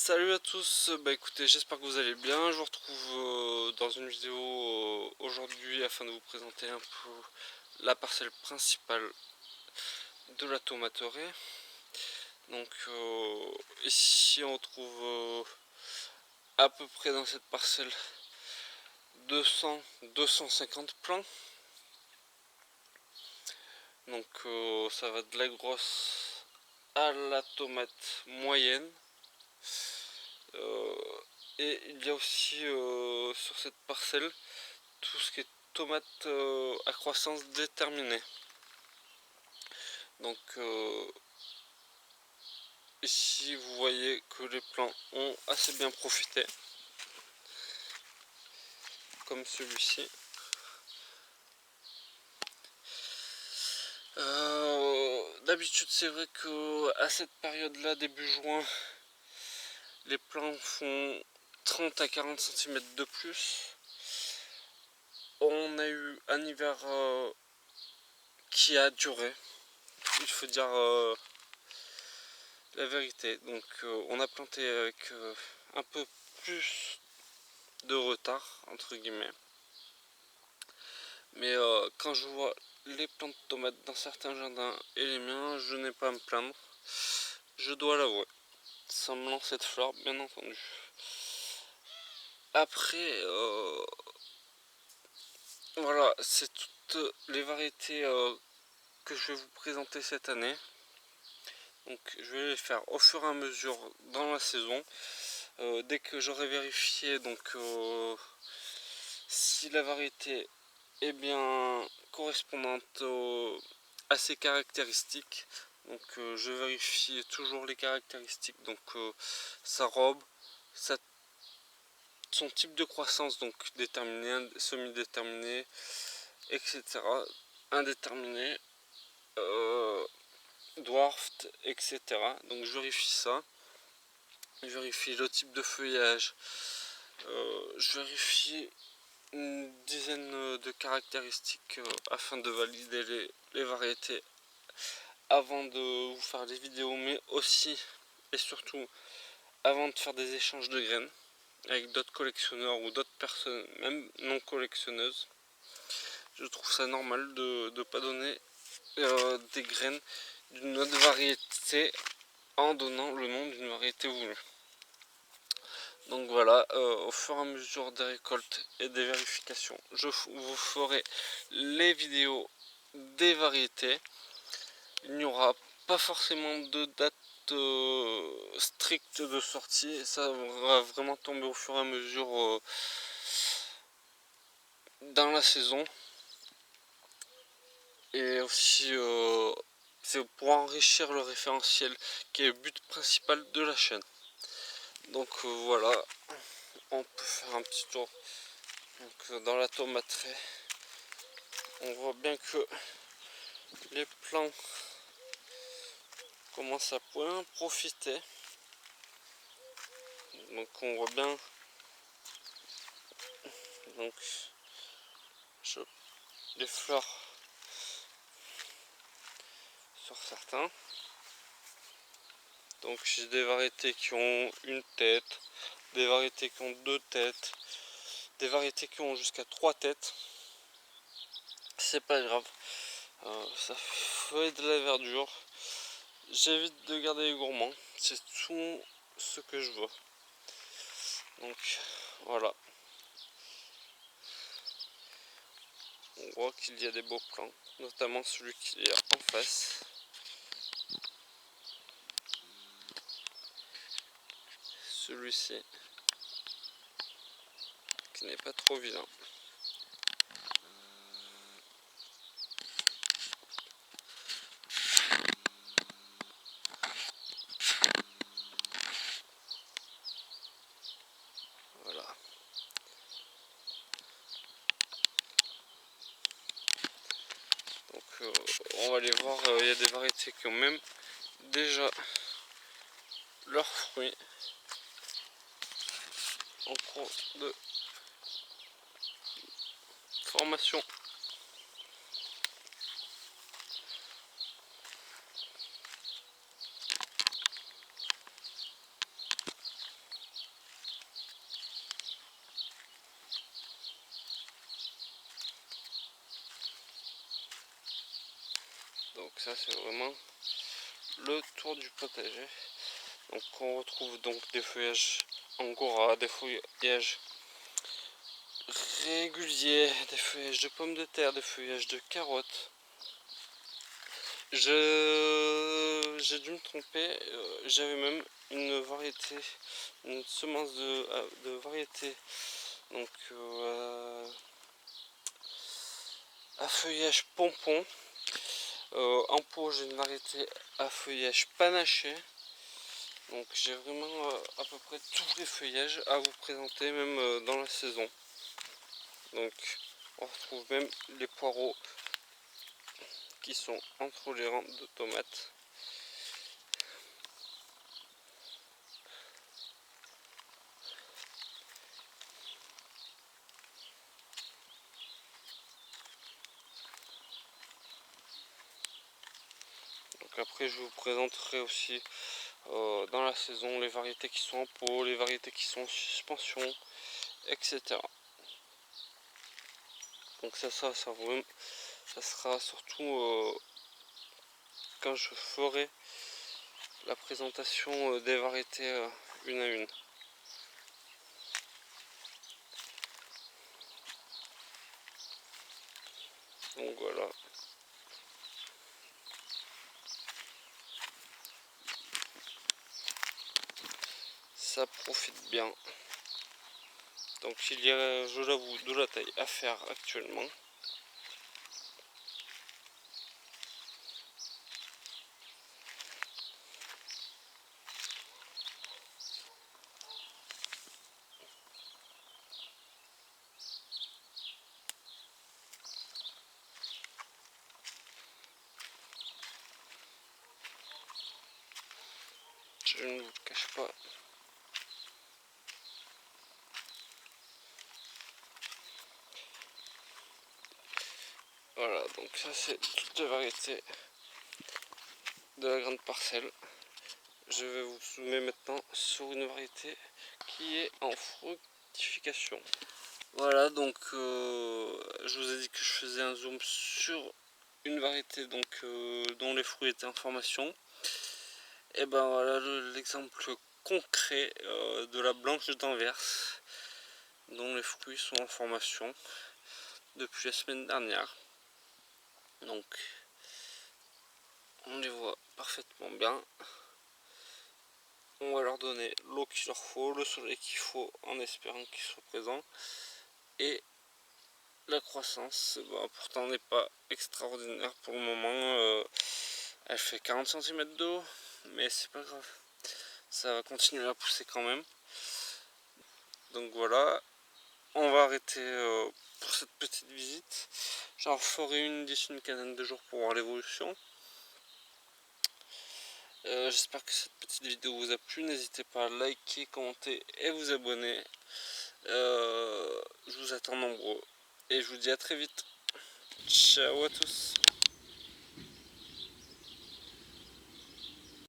Salut à tous, écoutez, j'espère que vous allez bien. Je vous retrouve dans une vidéo aujourd'hui afin de vous présenter un peu la parcelle principale de la tomaterie. Donc ici on trouve à peu près dans cette parcelle 200-250 plants. Donc ça va de la grosse à la tomate moyenne. Et il y a aussi sur cette parcelle tout ce qui est tomate à croissance déterminée. Donc ici vous voyez que les plants ont assez bien profité, comme celui-ci. D'habitude c'est vrai que à cette période là, début juin, les plants font 30 à 40 cm de plus. On a eu un hiver qui a duré, il faut dire la vérité. Donc on a planté avec un peu plus de retard entre guillemets, mais quand je vois les plants de tomates dans certains jardins et les miens, je n'ai pas à me plaindre, je dois l'avouer, sans me lancer de fleurs bien entendu. Après voilà, c'est toutes les variétés que je vais vous présenter cette année. Donc je vais les faire au fur et à mesure dans la saison. Dès que j'aurai vérifié donc si la variété est bien correspondante à ses caractéristiques, donc je vérifie toujours les caractéristiques, donc sa robe, son type de croissance, donc déterminé, semi-déterminé, etc., indéterminé, dwarfed, etc. Donc je vérifie ça, je vérifie le type de feuillage, je vérifie une dizaine de caractéristiques afin de valider les variétés avant de vous faire des vidéos, mais aussi et surtout avant de faire des échanges de graines avec d'autres collectionneurs ou d'autres personnes, même non collectionneuses. Je trouve ça normal de ne pas donner des graines d'une autre variété en donnant le nom d'une variété voulue. Donc voilà, au fur et à mesure des récoltes et des vérifications, je vous ferai les vidéos des variétés. Il n'y aura pas forcément de date stricte de sortie, ça va vraiment tomber au fur et à mesure dans la saison. Et aussi c'est pour enrichir le référentiel qui est le but principal de la chaîne. Donc voilà, on peut faire un petit tour. Donc, dans la tomaterie, on voit bien que les plants commencent à bien profiter. Donc on voit bien, donc les fleurs sur certains. Donc j'ai des variétés qui ont une tête, des variétés qui ont deux têtes, des variétés qui ont jusqu'à 3 têtes. C'est pas grave, ça fait de la verdure. J'évite de garder les gourmands, c'est tout ce que je veux. Donc voilà, on voit qu'il y a des beaux plants, notamment celui qui est en face. Celui-ci qui n'est pas trop vilain. Voilà. Donc on va aller voir, il y a des variétés qui ont même déjà leurs fruits en cours de formation. ça c'est vraiment le tour du potager. Donc on retrouve donc des feuillages angora, des feuillages réguliers, des feuillages de pommes de terre, des feuillages de carottes. J'ai dû me tromper, j'avais même une variété, une semence de variété, donc à feuillage pompon. En pot, j'ai une variété à feuillage panaché. Donc j'ai vraiment à peu près tous les feuillages à vous présenter, même dans la saison. Donc on retrouve même les poireaux qui sont entre les rangs de tomates. Donc après je vous présenterai aussi dans la saison les variétés qui sont en pot, les variétés qui sont en suspension, etc. Donc ça sera surtout quand je ferai la présentation des variétés une à une. Donc voilà. Ça profite bien. Donc il y a, je l'avoue, de la taille à faire actuellement. Je ne vous le cache pas. Voilà, donc ça c'est toutes les variétés de la grande parcelle. Je vais vous zoomer maintenant sur une variété qui est en fructification. Voilà, donc je vous ai dit que je faisais un zoom sur une variété dont les fruits étaient en formation. Et ben voilà l'exemple concret de la blanche d'Anvers, dont les fruits sont en formation depuis la semaine dernière. Donc on les voit parfaitement bien. On va leur donner l'eau qu'il leur faut, le soleil qu'il faut, en espérant qu'ils soient présents. Et la croissance, pourtant n'est pas extraordinaire pour le moment. Elle fait 40 cm d'eau, mais c'est pas grave. Ça va continuer à pousser quand même. Donc voilà, on va arrêter pour cette petite visite. J'en ferai une d'ici une quinzaine de jours pour voir l'évolution. J'espère que cette petite vidéo vous a plu. N'hésitez pas à liker, commenter et vous abonner. Je vous attends nombreux et je vous dis à très vite. Ciao à tous.